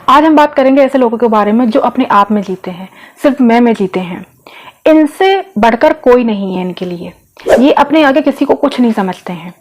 आज हम बात करेंगे ऐसे लोगों के बारे में जो अपने आप में जीते हैं, सिर्फ मैं में जीते हैं। इनसे बढ़कर कोई नहीं है इनके लिए। ये अपने आगे किसी को कुछ नहीं समझते हैं।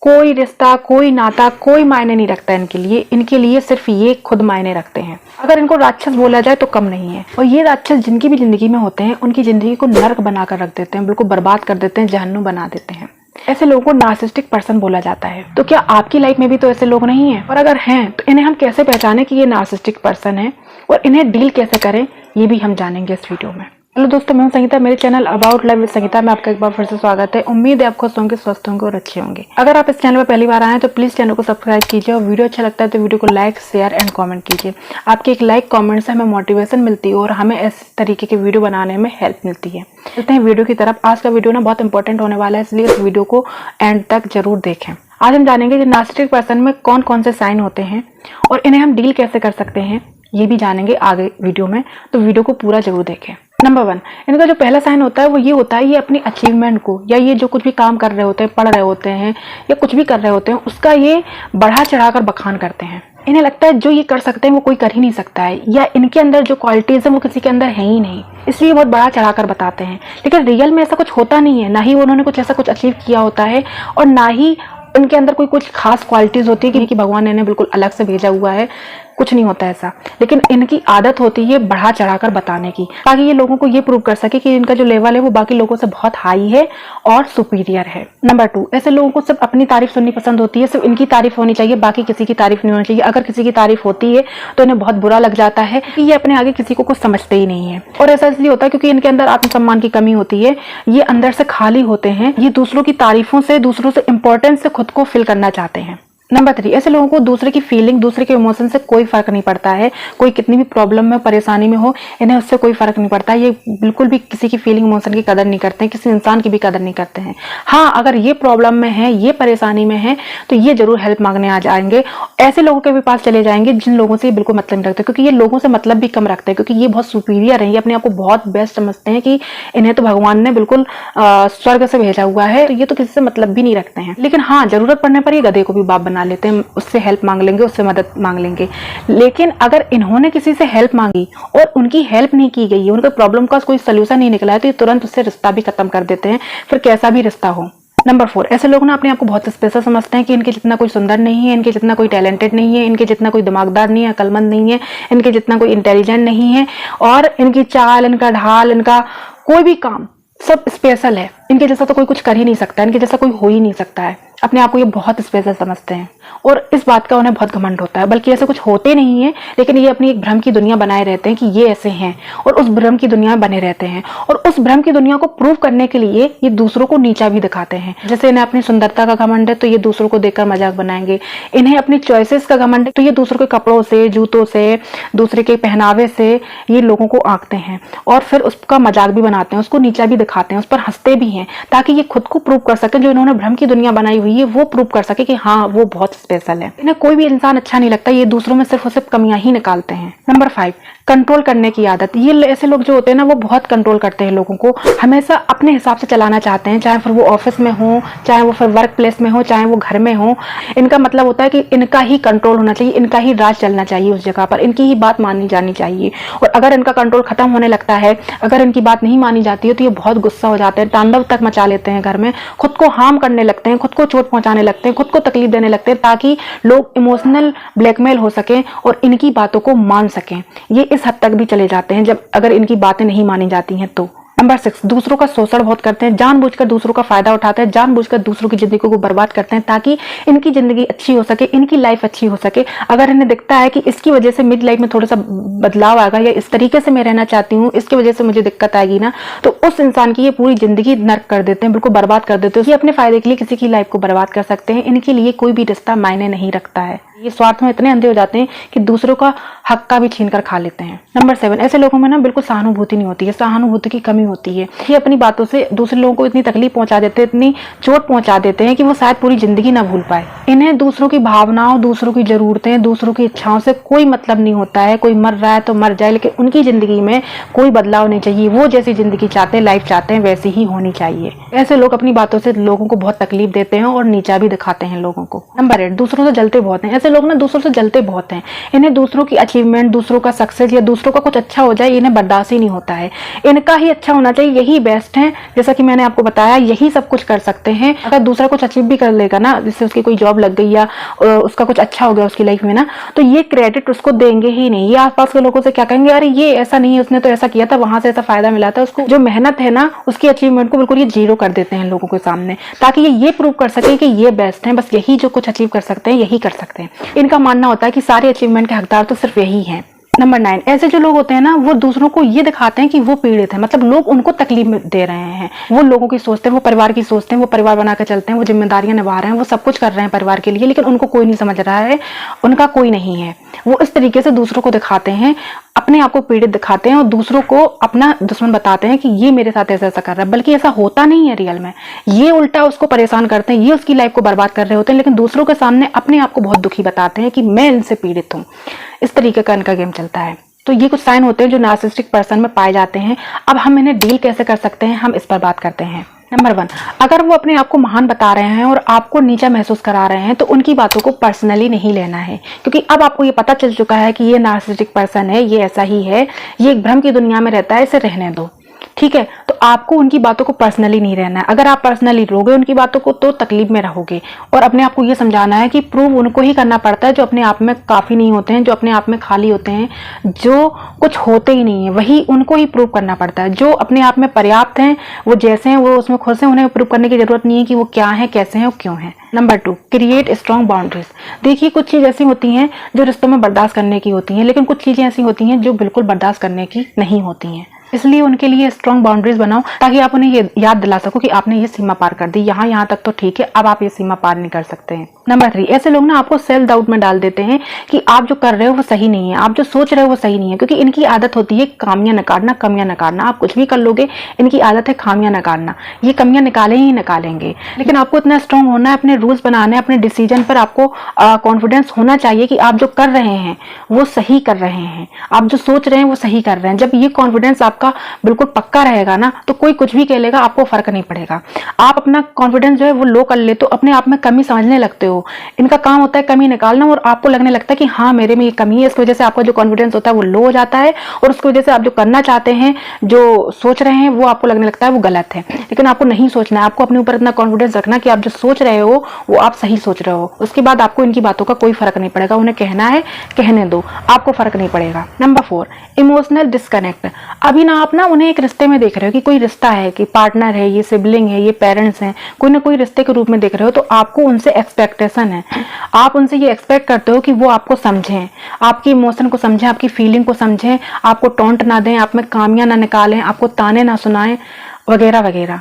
कोई रिश्ता, कोई नाता, कोई मायने नहीं रखता इनके लिए। इनके लिए सिर्फ ये खुद मायने रखते हैं। अगर इनको राक्षस बोला जाए तो कम नहीं है। और ये राक्षस जिनकी भी जिंदगी में होते हैं, उनकी जिंदगी को नर्क बनाकर रख देते हैं, बिल्कुल बर्बाद कर देते हैं, जहन्नुम बना देते हैं। ऐसे लोगों को नार्सिसिस्टिक पर्सन बोला जाता है। तो क्या आपकी लाइफ में भी तो ऐसे लोग नहीं हैं? और अगर हैं तो इन्हें हम कैसे पहचाने कि ये नार्सिसिस्टिक पर्सन है और इन्हें डील कैसे करें, ये भी हम जानेंगे इस वीडियो में। हेलो दोस्तों, मैं हूं संगीता। मेरे channel about life with Sangeeta में आपका एक बार फिर से स्वागत है। उम्मीद है आप खुश होंगे, स्वस्थ होंगे और अच्छे होंगे। अगर आप इस चैनल पर पहली बार आए हैं तो प्लीज चैनल को सब्सक्राइब कीजिए और वीडियो अच्छा लगता है तो वीडियो को लाइक, शेयर एंड कमेंट कीजिए। आपके एक लाइक, कमेंट से हमें मोटिवेशन मिलती है और हमें इस तरीके के वीडियो बनाने में हेल्प मिलती है। चलते हैं वीडियो की तरफ। आज का वीडियो ना बहुत इंपॉर्टेंट होने वाला है, इसलिए इस वीडियो को एंड तक जरूर देखें। आज हम जानेंगे कि नार्सिसिस्टिक पर्सन में कौन कौन से साइन होते हैं और इन्हें हम डील कैसे कर सकते हैं, ये भी जानेंगे आगे वीडियो में। तो वीडियो को पूरा जरूर देखें। नंबर 1, इनका जो पहला साइन होता है वो ये होता है, ये अपनी अचीवमेंट को या ये जो कुछ भी काम कर रहे होते हैं, पढ़ रहे होते हैं या कुछ भी कर रहे होते हैं, उसका ये बढ़ा चढ़ाकर बखान करते हैं। इन्हें लगता है जो ये कर सकते हैं वो कोई कर ही नहीं सकता है, या इनके अंदर जो क्वालिटीज है वो किसी के अंदर है ही नहीं, इसलिए बहुत बड़ा चढ़ाकर बताते हैं। लेकिन रियल में ऐसा कुछ होता नहीं है। ना ही उन्होंने कुछ ऐसा कुछ अचीव किया होता है और ना ही उनके अंदर कोई कुछ खास क्वालिटीज होती है कि भगवान ने इन्हें बिल्कुल अलग से भेजा हुआ है। कुछ नहीं होता ऐसा। लेकिन इनकी आदत होती है बढ़ा चढ़ाकर बताने की, ताकि ये लोगों को ये प्रूव कर सके कि इनका जो लेवल है वो बाकी लोगों से बहुत हाई है और सुपीरियर है। नंबर 2, ऐसे लोगों को सिर्फ अपनी तारीफ सुननी पसंद होती है। सिर्फ इनकी तारीफ होनी चाहिए, बाकी किसी की तारीफ नहीं होनी चाहिए। अगर किसी की तारीफ होती है तो इन्हें बहुत बुरा लग जाता है कि ये अपने आगे किसी को कुछ समझते ही नहीं है। और ऐसा इसलिए होता है क्योंकि इनके अंदर आत्मसम्मान की कमी होती है। ये अंदर से खाली होते हैं। ये दूसरों की तारीफों से, दूसरों से इंपॉर्टेंस से खुद को फिल करना चाहते हैं। नंबर 3, ऐसे लोगों को दूसरे की फीलिंग, दूसरे के इमोशन से कोई फर्क नहीं पड़ता है। कोई कितनी भी प्रॉब्लम में, परेशानी में हो, इन्हें उससे कोई फर्क नहीं पड़ता। ये बिल्कुल भी किसी की फीलिंग, इमोशन की कदर नहीं करते हैं, किसी इंसान की भी कदर नहीं करते हैं। हाँ, अगर ये प्रॉब्लम में है, ये परेशानी में है, तो ये जरूर हेल्प मांगने आ जाएंगे। ऐसे लोगों के भी पास चले जाएंगे जिन लोगों से ये बिल्कुल मतलब नहीं रखते, क्योंकि ये लोगों से मतलब भी कम रखते हैं, क्योंकि ये बहुत सुपीरियर है। ये अपने आप को बहुत बेस्ट समझते हैं कि इन्हें तो भगवान ने बिल्कुल स्वर्ग से भेजा हुआ है, तो ये तो किसी से मतलब भी नहीं रखते हैं। लेकिन हाँ, जरूरत पड़ने पर ये गधे को भी बाप बना लेते हैं। उससे हेल्प मांग लेंगे, उससे मदद मांग लेंगे। लेकिन अगर इन्होंने किसी से हेल्प मांगी और उनकी हेल्प नहीं की गई, उनके प्रॉब्लम का कोई सोल्यूशन नहीं निकला है, तो ये तुरंत उससे रिश्ता भी खत्म कर देते हैं, फिर कैसा भी रिश्ता हो। नंबर 4, ऐसे लोग ना अपने आप को बहुत स्पेशल समझते हैं कि इनके जितना कोई सुंदर नहीं है, इनके जितना कोई टैलेंटेड नहीं है, इनके जितना कोई दिमागदार नहीं है, अकलमंद नहीं है, इनके जितना कोई इंटेलिजेंट नहीं है, और इनकी चाल, इनका ढाल, इनका कोई भी काम सब स्पेशल है। इनके जैसा तो कोई कुछ कर ही नहीं सकता, इनके जैसा कोई हो ही नहीं सकता है। अपने आप को ये बहुत स्पेशल समझते हैं और इस बात का उन्हें बहुत घमंड होता है। बल्कि ऐसे कुछ होते नहीं है, लेकिन ये अपनी एक भ्रम की दुनिया बनाए रहते हैं कि ये ऐसे हैं, और उस भ्रम की दुनिया में बने रहते हैं। और उस भ्रम की दुनिया को प्रूव करने के लिए ये दूसरों को नीचा भी दिखाते हैं। जैसे इन्हें अपनी सुंदरता का घमंड है तो ये दूसरों को देखकर मजाक बनाएंगे। इन्हें अपनी चॉइसेस का घमंड है तो ये दूसरों के कपड़ों से, जूतों से, दूसरे के पहनावे से ये लोगों को आंकते हैं और फिर उसका मजाक भी बनाते हैं, उसको नीचा भी दिखाते हैं, उस पर हंसते भी हैं, ताकि ये खुद को प्रूव कर सके, जो इन्होंने भ्रम की दुनिया बनाई हुई है वो प्रूव कर सके कि हाँ वो बहुत स्पेशल है। इन्हें कोई भी इंसान अच्छा नहीं लगता। ये दूसरों में सिर्फ और सिर्फ कमियां ही निकालते हैं। नंबर 5, कंट्रोल करने की आदत। ये ऐसे लोग जो होते हैं ना, वो बहुत कंट्रोल करते हैं लोगों को, हमेशा अपने हिसाब से चलाना चाहते हैं, चाहे फिर वो ऑफिस में हो, चाहे वो फिर वर्क प्लेस में हो, चाहे वो घर में हो। इनका मतलब होता है कि इनका ही कंट्रोल होना चाहिए, इनका ही राज चलना चाहिए उस जगह पर, इनकी ही बात मानी जानी चाहिए। और अगर इनका कंट्रोल खत्म होने लगता है, अगर इनकी बात नहीं मानी जाती है, तो ये बहुत गुस्सा हो जाते हैं, तांडव तक मचा लेते हैं घर में, खुद को हार्म करने लगते हैं, खुद को चोट पहुंचाने लगते हैं, खुद को तकलीफ देने लगते हैं, ताकि लोग इमोशनल ब्लैकमेल हो सकें और इनकी बातों को मान सकें। ये इस हद तक भी चले जाते हैं जब अगर इनकी बातें नहीं मानी जाती हैं तो। नंबर 6, दूसरों का शोषण बहुत करते हैं, जानबूझकर दूसरों का फायदा उठाते हैं, जानबूझकर दूसरों की जिंदगी को बर्बाद करते हैं, ताकि इनकी जिंदगी अच्छी हो सके, इनकी लाइफ अच्छी हो सके। अगर इन्हें दिखता है कि इसकी वजह से मेरी लाइफ में थोड़ा सा बदलाव आएगा, या इस तरीके से मैं रहना चाहती हूँ, इसकी वजह से मुझे दिक्कत आएगी ना, तो उस इंसान की ये पूरी जिंदगी नर्क कर देते हैं, बिल्कुल बर्बाद कर देते हैं। ये अपने फायदे के लिए किसी की लाइफ को बर्बाद कर सकते हैं। इनके लिए कोई भी रिश्ता मायने नहीं रखता है। ये स्वार्थ में इतने अंधे हो जाते हैं कि दूसरों का हक का भी छीन कर खा लेते हैं। नंबर 7, ऐसे लोगों में ना बिल्कुल सहानुभूति नहीं होती है, सहानुभूति की कमी होती है। ये अपनी बातों से दूसरे लोगों को इतनी तकलीफ पहुंचा देते हैं, इतनी चोट पहुंचा देते हैं कि वो शायद पूरी जिंदगी ना भूल पाए। इन्हें दूसरों की भावनाओं, दूसरों की जरूरतें, दूसरों की इच्छाओं से कोई मतलब नहीं होता है। कोई मर रहा है तो मर जाए, लेकिन उनकी जिंदगी में कोई बदलाव नहीं चाहिए। वो जैसी जिंदगी चाहते हैं, लाइफ चाहते हैं, वैसी ही होनी चाहिए। ऐसे लोग अपनी बातों से लोगों को बहुत तकलीफ देते हैं और नीचा भी दिखाते हैं लोगों को। नंबर 8, दूसरों से जलते बहुत हैं। ऐसे लोग ना दूसरों से जलते बहुत हैं। इन्हें दूसरों की अचीवमेंट, दूसरों का सक्सेस या दूसरों का कुछ अच्छा हो जाए, इन्हें बर्दाश्त ही नहीं होता है। इनका ही अच्छा होना चाहिए, यही बेस्ट है। जैसा कि मैंने आपको बताया, यही सब कुछ कर सकते हैं। अगर दूसरा कुछ अचीव भी कर लेगा ना, जैसे उसकी कोई जॉब लग गई या उसका कुछ अच्छा हो गया उसकी लाइफ में ना, तो ये क्रेडिट उसको देंगे ही नहीं। ये आसपास के लोगों से क्या कहेंगे, अरे ये ऐसा नहीं है, उसने तो ऐसा किया था, वहां से ऐसा फायदा मिला था उसको। जो मेहनत है ना, उसकी अचीवमेंट को बिल्कुल ये जीरो कर देते हैं लोगों के सामने, ताकि ये प्रूव कर सके कि ये बेस्ट है, बस यही जो कुछ अचीव कर सकते हैं यही कर सकते हैं। इनका मानना होता है कि सारे अचीवमेंट के हकदार तो सिर्फ यही हैं। नंबर 9, ऐसे जो लोग होते हैं ना, वो दूसरों को ये दिखाते हैं कि वो पीड़ित है, मतलब लोग उनको तकलीफ दे रहे हैं। वो लोगों की सोचते हैं, वो परिवार की सोचते हैं, वो परिवार बना कर चलते हैं, वो जिम्मेदारियां निभा रहे हैं, वो सब कुछ कर रहे हैं परिवार के लिए, लेकिन उनको कोई नहीं समझ रहा है, उनका कोई नहीं है। वो इस तरीके से दूसरों को दिखाते हैं, अपने आप को पीड़ित दिखाते हैं और दूसरों को अपना दुश्मन बताते हैं कि ये मेरे साथ ऐसा ऐसा कर रहा है, बल्कि ऐसा होता नहीं है रियल में। ये उल्टा उसको परेशान करते हैं, ये उसकी लाइफ को बर्बाद कर रहे होते हैं, लेकिन दूसरों के सामने अपने आप को बहुत दुखी बताते हैं कि मैं इनसे पीड़ित हूँ। इस तरीके का इनका गेम चलता है। तो ये कुछ साइन होते हैं जो नार्सिसिस्टिक पर्सन में पाए जाते हैं। अब हम इन्हें डील कैसे कर सकते हैं, हम इस पर बात करते हैं। नंबर 1, अगर वो अपने आप को महान बता रहे हैं और आपको नीचा महसूस करा रहे हैं, तो उनकी बातों को पर्सनली नहीं लेना है, क्योंकि अब आपको ये पता चल चुका है कि ये नार्सिसिस्टिक पर्सन है, ये ऐसा ही है, ये एक भ्रम की दुनिया में रहता है, इसे रहने दो। ठीक है, तो आपको उनकी बातों को पर्सनली नहीं रहना है। अगर आप पर्सनली लोगे उनकी बातों को तो तकलीफ में रहोगे, और अपने आप को ये समझाना है कि प्रूव उनको ही करना पड़ता है जो अपने आप में काफी नहीं होते हैं, जो अपने आप में खाली होते हैं, जो कुछ होते ही नहीं है, वही उनको ही प्रूव करना पड़ता है। जो अपने आप में पर्याप्त हैं, वो जैसे हैं, वो उसमें खुश हैं, उन्हें प्रूव करने की जरूरत नहीं है कि वो क्या है, कैसे हैं और क्यों हैं। Number 2, create strong boundaries. देखिए, कुछ चीजें ऐसी होती हैं जो रिश्तों में बर्दाश्त करने की होती हैं, लेकिन कुछ चीजें ऐसी होती हैं जो बिल्कुल बर्दाश्त करने की नहीं होती हैं। इसलिए उनके लिए स्ट्रॉन्ग बाउंड्रीज बनाओ, ताकि आप उन्हें ये याद दिला सको कि आपने ये सीमा पार कर दी, यहाँ तक तो ठीक है, अब आप ये सीमा पार नहीं कर सकते हैं। नंबर 3, ऐसे लोग ना आपको सेल्फ डाउट में डाल देते हैं कि आप जो कर रहे हो वो सही नहीं है, आप जो सोच रहे हो वो सही नहीं है, क्योंकि इनकी आदत होती है खामियां नकारना, कमियां नकारना। आप कुछ भी कर लोगे, इनकी आदत है खामियां नकारना, ये कमियां निकाले ही निकालेंगे। लेकिन आपको इतना स्ट्रॉन्ग होना है, अपने रूल्स बनाने, अपने डिसीजन पर आपको कॉन्फिडेंस होना चाहिए कि आप जो कर रहे हैं वो सही कर रहे हैं, आप जो सोच रहे हैं वो सही कर रहे हैं। जब ये कॉन्फिडेंस आपका बिल्कुल पक्का रहेगा ना, तो कोई कुछ भी कह लेगा, आपको फर्क नहीं पड़ेगा। आप अपना कॉन्फिडेंस जो है वो लो कर ले तो अपने आप में कमी समझने लगते हो। इनका काम होता है कमी निकालना, और आपको लगने लगता है कि हाँ मेरे में ये कमी है, इसकी वजह से आपका जो कॉन्फिडेंस होता है वो लो हो जाता है, और उसकी वजह से आप जो करना चाहते हैं, जो सोच रहे हैं, वो आपको लगने लगता है वो गलत है। लेकिन आपको नहीं सोचना है, आपको अपने ऊपर इतना कॉन्फिडेंस रखना कि आप जो सोच रहे हो वो आप सही सोच रहे हो। उसके बाद आपको इनकी बातों का कोई फर्क नहीं पड़ेगा, उन्हें कहना है कहने दो, आपको फर्क नहीं पड़ेगा। Number 4, emotional disconnect. अभी ना आप ना उन्हें एक रिश्ते में देख रहे हो कि कोई रिश्ता है, कि पार्टनर है, ये सिबलिंग है, ये पेरेंट्स हैं, कोई ना कोई रिश्ते के रूप में देख रहे हो, तो आपको उनसे एक्सपेक्टेशन है, आप उनसे ये एक्सपेक्ट करते हो कि वो आपको समझें, आपकी इमोशन को समझें, आपकी फीलिंग को समझें, आपको टोंट ना दें, आप में खामियां ना निकालें, आपको ताने ना सुनाएं, वगैरह वगैरह।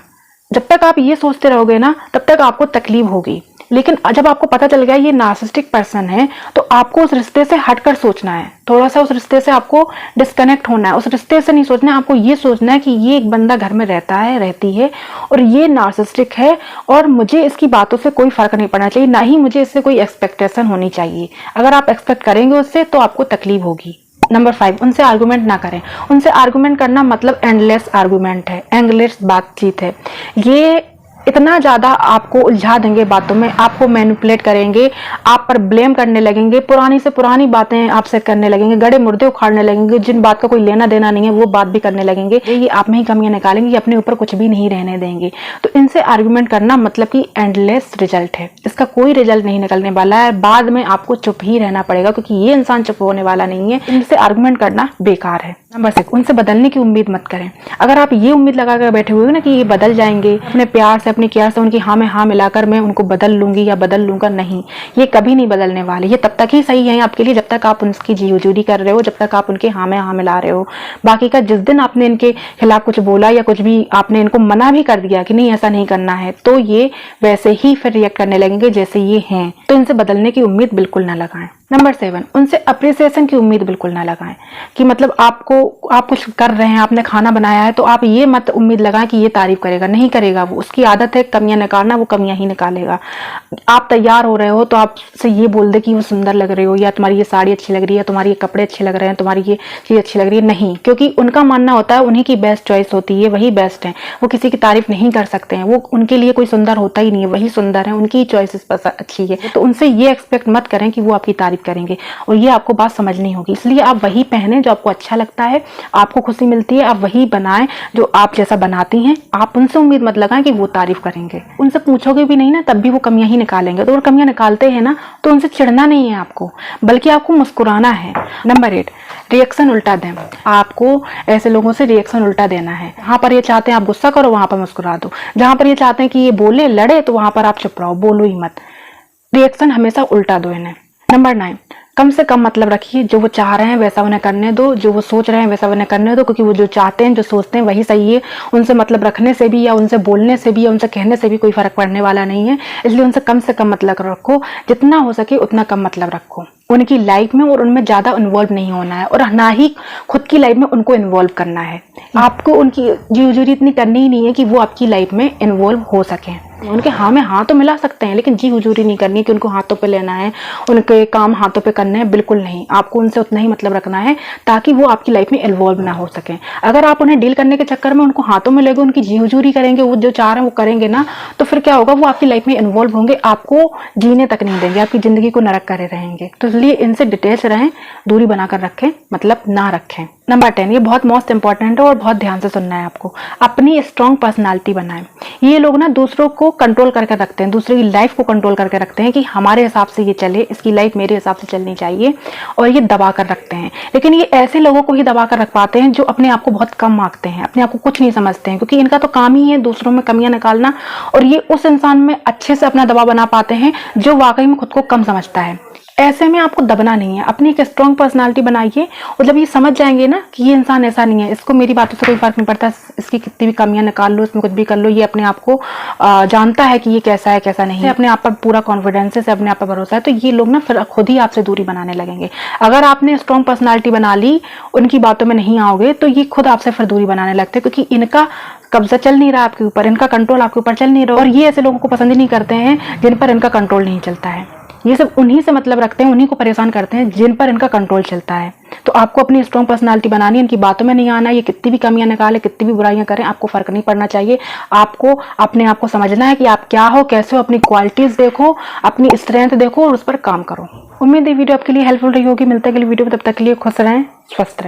जब तक आप ये सोचते रहोगे ना, तब तक आपको तकलीफ होगी। लेकिन जब आपको पता चल गया ये नार्सिसिस्टिक पर्सन है, तो आपको उस रिश्ते से हटकर सोचना है, थोड़ा सा उस रिश्ते से आपको डिस्कनेक्ट होना है। उस रिश्ते से नहीं सोचना है, आपको ये सोचना है कि ये एक बंदा घर में रहता है, रहती है, और ये नार्सिसिस्टिक है, और मुझे इसकी बातों से कोई फर्क नहीं पड़ना चाहिए, ना ही मुझे इससे कोई एक्सपेक्टेशन होनी चाहिए। अगर आप एक्सपेक्ट करेंगे उससे तो आपको तकलीफ होगी। नंबर 5, उनसे आर्गुमेंट ना करें। उनसे आर्गुमेंट करना मतलब एंडलेस आर्गुमेंट है, एंडलेस बातचीत है। ये इतना ज्यादा आपको उलझा देंगे बातों में, आपको मैनिपुलेट करेंगे, आप पर ब्लेम करने लगेंगे, पुरानी से पुरानी बातें आपसे करने लगेंगे, गड़े मुर्दे उखाड़ने लगेंगे, जिन बात का कोई लेना देना नहीं है वो बात भी करने लगेंगे। ये आप में ही कमियां निकालेंगे, ये अपने ऊपर कुछ भी नहीं रहने देंगे। तो इनसे आर्गुमेंट करना मतलब कि एंडलेस रिजल्ट है, इसका कोई रिजल्ट नहीं निकलने वाला है, बाद में आपको चुप ही रहना पड़ेगा, क्योंकि ये इंसान चुप होने वाला नहीं है। इनसे आर्गुमेंट करना बेकार है। नंबर 6, उनसे बदलने की उम्मीद मत करें। अगर आप ये उम्मीद लगा कर बैठे हुए हो ना कि ये बदल जाएंगे, अपने प्यार से, अपनी केयर से उनकी हाँ में हाँ मिलाकर मैं उनको बदल लूंगी या बदल लूंगा, नहीं, ये कभी नहीं बदलने वाले। ये तब तक ही सही है आपके लिए जब तक आप उनकी जी हुजूरी कर रहे हो, जब तक आप उनके हाँ में हाँ मिला रहे हो। बाकी का जिस दिन आपने इनके खिलाफ कुछ बोला या कुछ भी आपने इनको मना भी कर दिया कि नहीं ऐसा नहीं करना है, तो ये वैसे ही फिर रिएक्ट करने लगेंगे जैसे ये हैं। तो इनसे बदलने की उम्मीद बिल्कुल ना लगाएं। नंबर 7, उनसे अप्रिसिएशन की उम्मीद बिल्कुल ना लगाएं, कि मतलब आपको आप कुछ कर रहे हैं, आपने खाना बनाया है, तो आप ये मत उम्मीद लगाएं कि ये तारीफ करेगा, नहीं करेगा। वो उसकी आदत है कमियां निकालना, वो कमियां ही निकालेगा। आप तैयार हो रहे हो तो आपसे ये बोल दे कि वो सुंदर लग रही हो, या तुम्हारी ये साड़ी अच्छी लग रही है, तुम्हारी ये कपड़े अच्छे लग रहे हैं, तुम्हारी ये चीज अच्छी लग रही है, नहीं, क्योंकि उनका मानना होता है उन्हीं की बेस्ट चॉइस होती है, वही बेस्ट है, वो किसी की तारीफ नहीं कर सकते हैं। वो उनके लिए कोई सुंदर होता ही नहीं है, वही सुंदर है, उनकी चॉइस अच्छी है। तो उनसे ये एक्सपेक्ट मत करें कि वो आपकी तारीफ करेंगे, और ये आपको बात समझनी होगी। इसलिए आप वही पहने जो आपको अच्छा लगता है, आपको खुशी मिलती है, आप वही बनाएं जो आप जैसा बनाती हैं। आप उनसे उम्मीद मत लगाएं कि वो तारीफ करेंगे। उनसे पूछोगे भी नहीं ना, तब भी वो कमियां ही निकालेंगे। तो वो कमियां निकालते हैं ना, तो उनसे चिढ़ना नहीं है आपको, बल्कि आपको मुस्कुराना है। नंबर 8, रिएक्शन उल्टा दें। आपको ऐसे लोगों से रिएक्शन उल्टा देना है। जहां पर ये चाहते हैं आप गुस्सा करो, वहां पर मुस्कुरा दो। जहां पर ये चाहते हैं कि ये बोले, लड़े, तो वहां पर आप चुप रहो, बोलो ही मत। रिएक्शन हमेशा उल्टा दो इन्हें। नंबर 9, कम से कम मतलब रखिए। जो वो चाह रहे हैं वैसा उन्हें करने दो, जो वो सोच रहे हैं वैसा उन्हें करने दो, क्योंकि वो जो चाहते हैं, जो सोचते हैं, वही सही है। उनसे मतलब रखने से भी, या उनसे बोलने से भी, या उनसे कहने से भी कोई फर्क पड़ने वाला नहीं है। इसलिए उनसे कम से कम मतलब रखो, जितना हो सके उतना कम मतलब रखो उनकी लाइफ में, और उनमें ज्यादा इन्वॉल्व नहीं होना है, और ना ही खुद की लाइफ में उनको इन्वॉल्व करना है। आपको उनकी जी इतनी करनी ही नहीं है कि वो आपकी लाइफ में इन्वॉल्व हो सके। उनके हाँ में हाँ तो मिला सकते हैं, लेकिन जी हुजूरी नहीं करनी कि उनको हाथों पे लेना है, उनके काम हाथों पे करने हैं, बिल्कुल नहीं। आपको उनसे उतना ही मतलब रखना है ताकि वो आपकी लाइफ में इन्वॉल्व ना हो सके। अगर आप उन्हें डील करने के चक्कर में उनको हाथों में लेगे, उनकी जी हुजूरी करेंगे, वो जो चाह रहे हैं वो करेंगे ना, तो फिर क्या होगा, वो आपकी लाइफ में इन्वॉल्व होंगे, आपको जीने तक नहीं देंगे, आपकी जिंदगी को नरक करे रहेंगे। तो इसलिए इनसे डिटेल्स रहें, दूरी बनाकर रखें, मतलब ना रखें। नंबर 10, ये बहुत मोस्ट इंपॉर्टेंट है और बहुत ध्यान से सुनना है आपको। अपनी स्ट्रॉन्ग पर्सनालिटी बनाएं। ये लोग ना दूसरों को कंट्रोल करके रखते हैं, दूसरे की लाइफ को कंट्रोल करके रखते हैं कि हमारे हिसाब से ये चले, इसकी लाइफ मेरे हिसाब से चलनी चाहिए, और ये दबा कर रखते हैं। लेकिन ये ऐसे लोगों को ही दबा कर रख पाते हैं जो अपने आप को बहुत कम आंकते हैं, अपने आप को कुछ नहीं समझते हैं, क्योंकि इनका तो काम ही है दूसरों में कमियां निकालना, और ये उस इंसान में अच्छे से अपना दबाव बना पाते हैं जो वाकई में खुद को कम समझता है। ऐसे में आपको दबना नहीं है, अपनी एक स्ट्रॉन्ग पर्सनालिटी बनाइए, और जब ये समझ जाएंगे ना कि ये इंसान ऐसा नहीं है, इसको मेरी बातों से कोई फर्क नहीं पड़ता, इसकी कितनी भी कमियां निकाल लो, इसमें कुछ भी कर लो, ये अपने आप को जानता है कि ये कैसा है कैसा नहीं है, अपने आप पर पूरा कॉन्फिडेंस है, अपने आप पर भरोसा है, तो ये लोग ना फिर खुद ही आपसे दूरी बनाने लगेंगे। अगर आपने स्ट्रॉन्ग पर्सनालिटी बना ली, उनकी बातों में नहीं आओगे, तो ये खुद आपसे फिर दूरी बनाने लगते हैं, क्योंकि इनका कब्जा चल नहीं रहा आपके ऊपर, इनका कंट्रोल आपके ऊपर चल नहीं रहा। और ये ऐसे लोगों को पसंद ही नहीं करते हैं जिन पर इनका कंट्रोल नहीं चलता है। ये सब उन्हीं से मतलब रखते हैं, उन्हीं को परेशान करते हैं जिन पर इनका कंट्रोल चलता है। तो आपको अपनी स्ट्रॉन्ग पर्सनालिटी बनानी है, इनकी बातों में नहीं आना। ये कितनी भी कमियां निकाले, कितनी भी बुराइयां करें, आपको फर्क नहीं पड़ना चाहिए। आपको अपने आप को समझना है कि आप क्या हो, कैसे हो, अपनी क्वालिटीज देखो, अपनी स्ट्रेंथ देखो, और उस पर काम करो। उम्मीद है वीडियो आपके लिए हेल्पफुल रही होगी। मिलते हैं अगली वीडियो में, तब तक के लिए खुश रहें, स्वस्थ रहें।